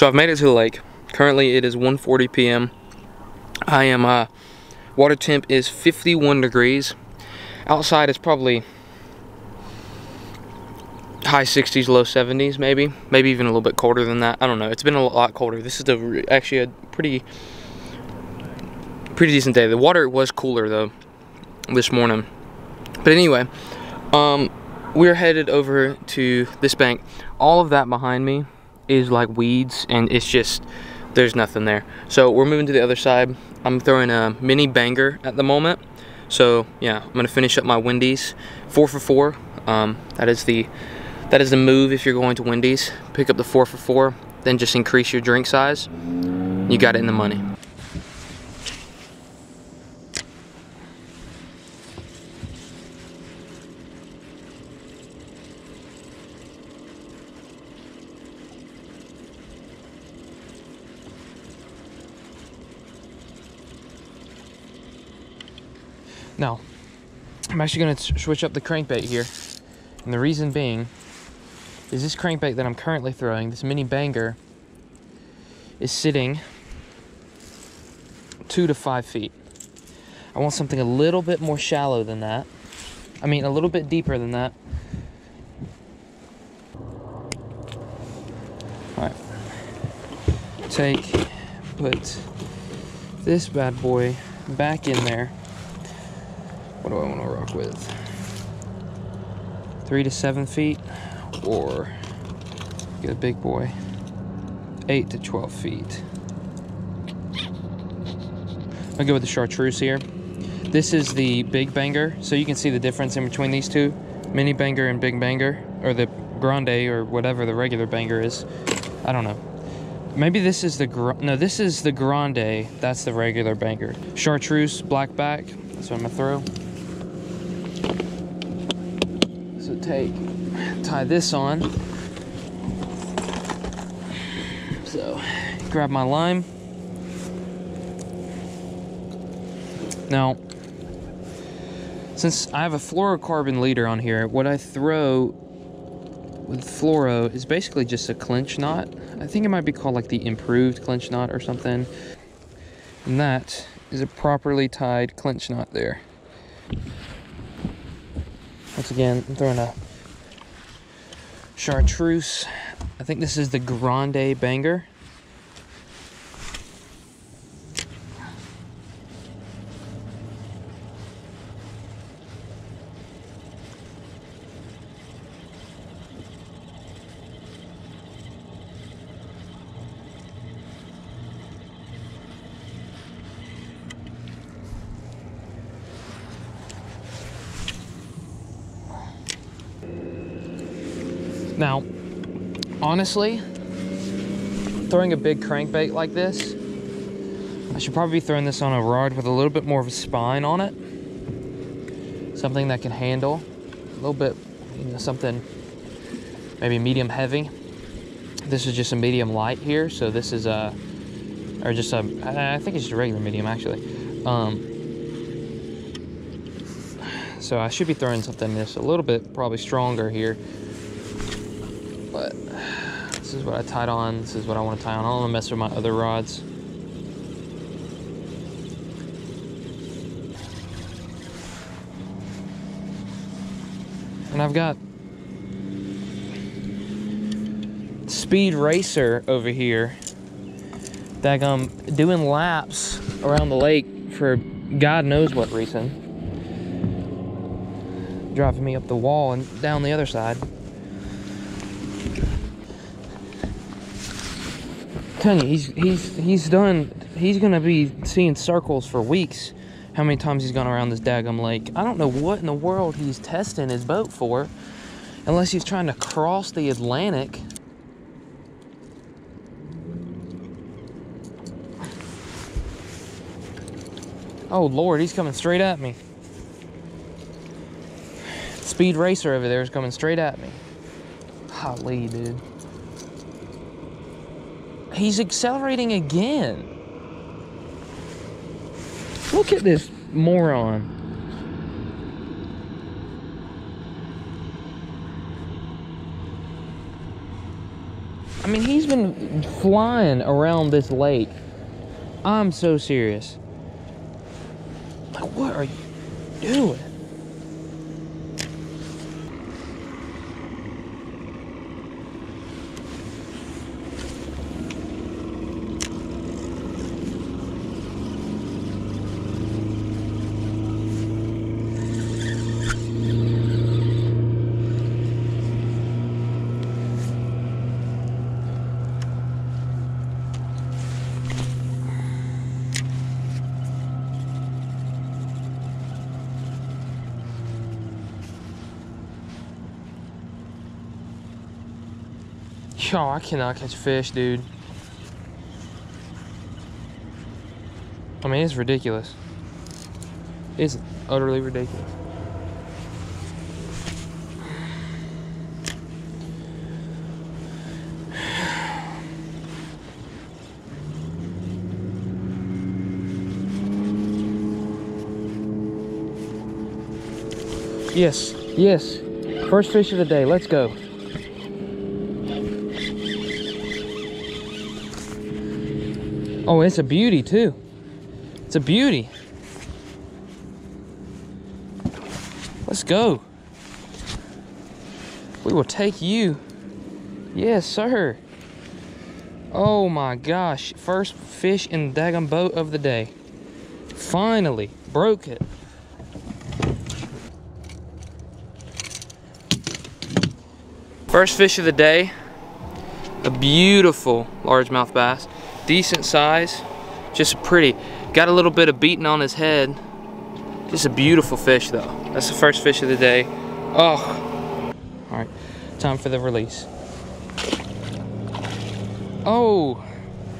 So I've made it to the lake. Currently it is 1:40 p.m. I am, water temp is 51 degrees. Outside it's probably high 60s, low 70s maybe even a little bit colder than that. I don't know. It's been a lot colder. This is actually a pretty decent day. The water was cooler though this morning. But anyway, we're headed over to this bank. All of that behind me is like weeds, and it's just, there's nothing there. So we're moving to the other side. I'm throwing a mini banger at the moment. So yeah, I'm gonna finish up my Wendy's 4 for 4. That is the move if you're going to Wendy's. Pick up the 4 for 4, then just increase your drink size. You got it in the money. Now, I'm actually going to switch up the crankbait here, and the reason being is this crankbait that I'm currently throwing, this mini banger, is sitting 2 to 5 feet. I want something a little bit more shallow than that. I mean, a little bit deeper than that. Alright. Put this bad boy back in there. What do I want to rock with? 3 to 7 feet, or get a big boy, 8 to 12 feet. I'll go with the chartreuse here. This is the big banger, so you can see the difference in between these two, mini banger and big banger, or the grande, or whatever the regular banger is. I don't know. Maybe this is the no, this is the grande. That's the regular banger. Chartreuse, black back. That's what I'm gonna throw. So tie this on. So grab my line. Now, since I have a fluorocarbon leader on here, what I throw with fluoro is basically just a clinch knot. I think it might be called like the improved clinch knot or something. And that is a properly tied clinch knot there. Once again, I'm throwing a chartreuse. I think this is the grande banger. Now, honestly, throwing a big crankbait like this, I should probably be throwing this on a rod with a little bit more of a spine on it. Something that can handle a little bit, you know, something maybe medium heavy. This is just a medium light here, so this is a, or just a, I think it's just a regular medium actually. So I should be throwing something just a little bit probably stronger here. But this is what I tied on. This is what I want to tie on. I don't want to mess with my other rods. And I've got Speed Racer over here that I'm doing laps around the lake for God knows what reason. Driving me up the wall and down the other side. I'm telling you, he's gonna be seeing circles for weeks. How many times he's gone around this daggum lake. I don't know what in the world he's testing his boat for, unless he's trying to cross the Atlantic. Oh Lord, he's coming straight at me. Speed Racer over there is coming straight at me. Golly, dude. He's accelerating again. Look at this moron. I mean, he's been flying around this lake. I'm so serious. Like, what are you doing? Yo, I cannot catch fish, dude. I mean, it's ridiculous. It's utterly ridiculous. Yes, yes. First fish of the day, let's go. Oh, it's a beauty too. It's a beauty. Let's go. We will take you. Yes, sir. Oh my gosh. First fish in the daggum boat of the day. Finally broke it. First fish of the day. A beautiful largemouth bass. Decent size, just pretty. Got a little bit of beating on his head. Just a beautiful fish though. That's the first fish of the day. Oh. All right, time for the release. Oh,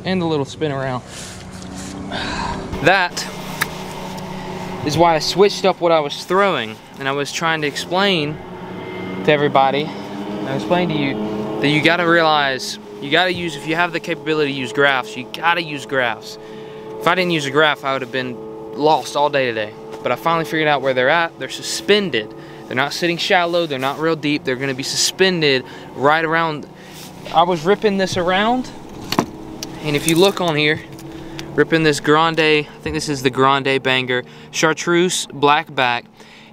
and a little spin around. That is why I switched up what I was throwing, and I was trying to explain to everybody, and I explained to you that you gotta realize, you gotta use, if you have the capability to use graphs, you gotta use graphs. If I didn't use a graph, I would have been lost all day today. But I finally figured out where they're at. They're suspended. They're not sitting shallow, they're not real deep, they're gonna be suspended right around. I was ripping this around, and if you look on here, ripping this grande, I think this is the grande banger, chartreuse, black back,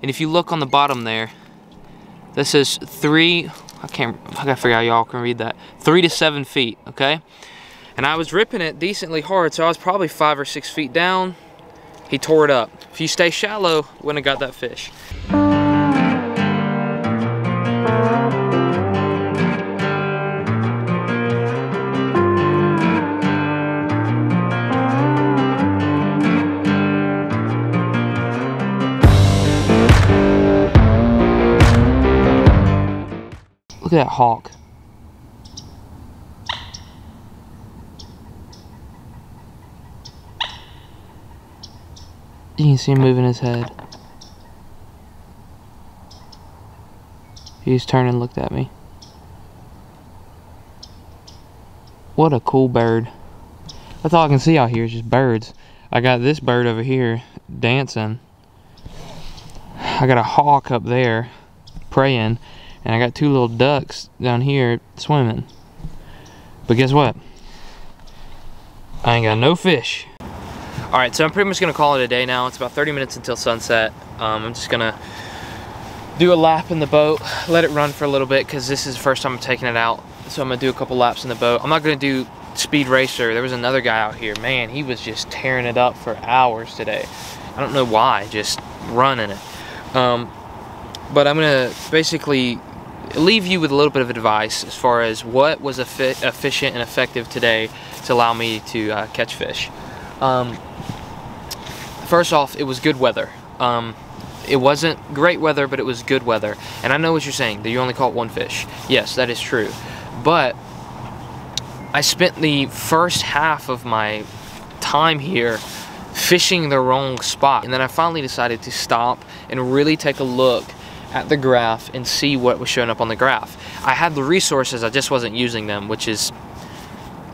and if you look on the bottom there, that says I gotta figure out y'all can read that. 3 to 7 feet, okay? And I was ripping it decently hard, so I was probably 5 or 6 feet down. He tore it up. If you stay shallow, wouldn't have got that fish. Look at that hawk. You can see him moving his head. He's turned and looked at me. What a cool bird. That's all I can see out here is just birds. I got this bird over here dancing. I got a hawk up there praying. And I got 2 little ducks down here swimming. But guess what? I ain't got no fish. Alright, so I'm pretty much going to call it a day now. It's about 30 minutes until sunset. I'm just going to do a lap in the boat, let it run for a little bit, because this is the first time I'm taking it out. So I'm going to do a couple laps in the boat. I'm not going to do speed racer. There was another guy out here. Man, he was just tearing it up for hours today. I don't know why, just running it. But I'm going to basically leave you with a little bit of advice as far as what was efficient and effective today to allow me to catch fish. First off, it was good weather. It wasn't great weather, but it was good weather. And I know what you're saying, that you only caught 1 fish. Yes, that is true. But I spent the first half of my time here fishing the wrong spot. And then I finally decided to stop and really take a look at the graph and see what was showing up on the graph. I had the resources, I just wasn't using them, which is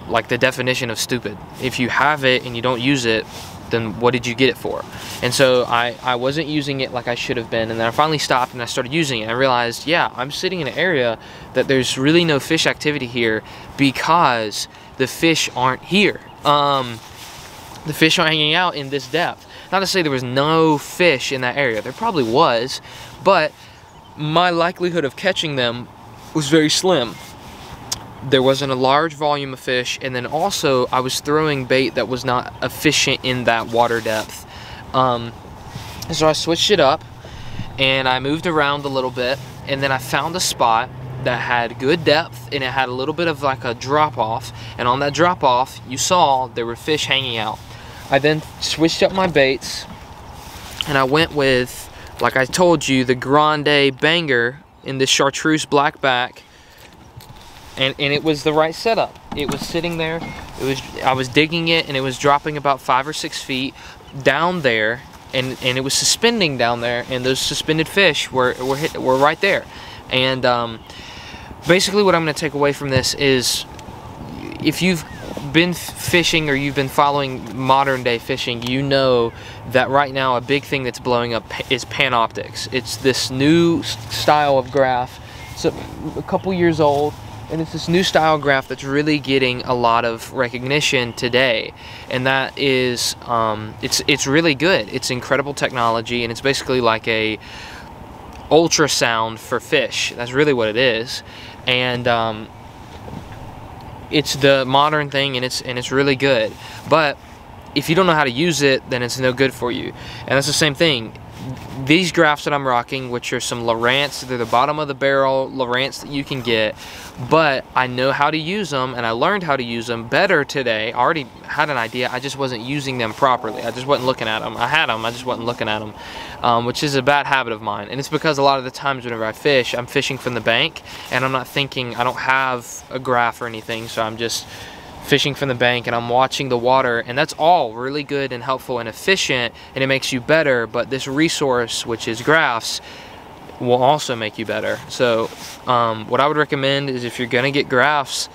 like the definition of stupid. If you have it and you don't use it, then what did you get it for? And so I wasn't using it like I should have been, and then I finally stopped and I started using it. I realized, yeah, I'm sitting in an area that there's really no fish activity here because the fish aren't here. The fish aren't hanging out in this depth. Not to say there was no fish in that area. There probably was, but my likelihood of catching them was very slim. There wasn't a large volume of fish, and then also I was throwing bait that was not efficient in that water depth. So I switched it up and I moved around a little bit, and then I found a spot that had good depth and it had a little bit of like a drop off, and on that drop off you saw there were fish hanging out. I then switched up my baits and I went with, like I told you, the Grande Banger in this chartreuse black back, and it was the right setup. It was sitting there, I was digging it, and it was dropping about 5 or 6 feet down there, and it was suspending down there, and those suspended fish were right there. And basically what I'm going to take away from this is, if you've been fishing or you've been following modern day fishing, you know that right now a big thing that's blowing up is Panoptics. It's this new style of graph. It's a couple years old, and it's this new style graph that's really getting a lot of recognition today, and that is it's really good. It's incredible technology, and it's basically like a ultrasound for fish. That's really what it is. And it's the modern thing, and it's really good. But if you don't know how to use it, then it's no good for you. And that's the same thing. These graphs that I'm rocking, which are some Lowrance, they're the bottom of the barrel Lowrance that you can get, but I know how to use them, and I learned how to use them better today. I already had an idea, I just wasn't using them properly. I just wasn't looking at them. I had them, I just wasn't looking at them, which is a bad habit of mine. And it's because a lot of the times whenever I fish, I'm fishing from the bank, and I'm not thinking, I don't have a graph or anything, so I'm just fishing from the bank and I'm watching the water, and that's all really good and helpful and efficient, and it makes you better. But this resource, which is graphs, will also make you better. So what I would recommend is, if you're gonna get graphs,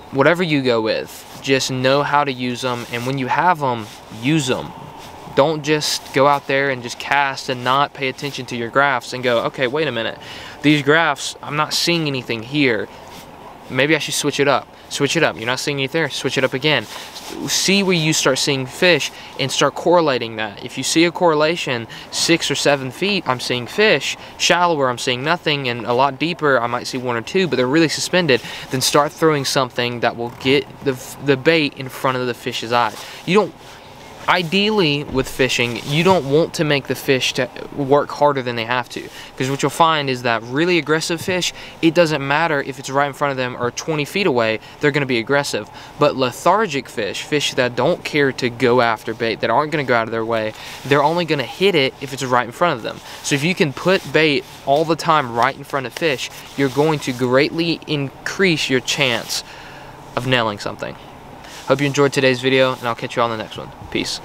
whatever you go with, just know how to use them, and when you have them, use them. Don't just go out there and just cast and not pay attention to your graphs and go, okay, wait a minute, these graphs, I'm not seeing anything here. Maybe I should switch it up. Switch it up. You're not seeing anything there, switch it up again. See where you start seeing fish and start correlating that. If you see a correlation 6 or 7 feet, I'm seeing fish. Shallower, I'm seeing nothing, and a lot deeper, I might see 1 or 2, but they're really suspended. Then start throwing something that will get the bait in front of the fish's eye. You don't, ideally with fishing, you don't want to make the fish to work harder than they have to, because what you'll find is that really aggressive fish, it doesn't matter if it's right in front of them or 20 feet away, they're going to be aggressive. But lethargic fish, fish that don't care to go after bait, that aren't going to go out of their way, they're only going to hit it if it's right in front of them. So if you can put bait all the time right in front of fish, you're going to greatly increase your chance of nailing something. Hope you enjoyed today's video, and I'll catch you all in the next one. Peace.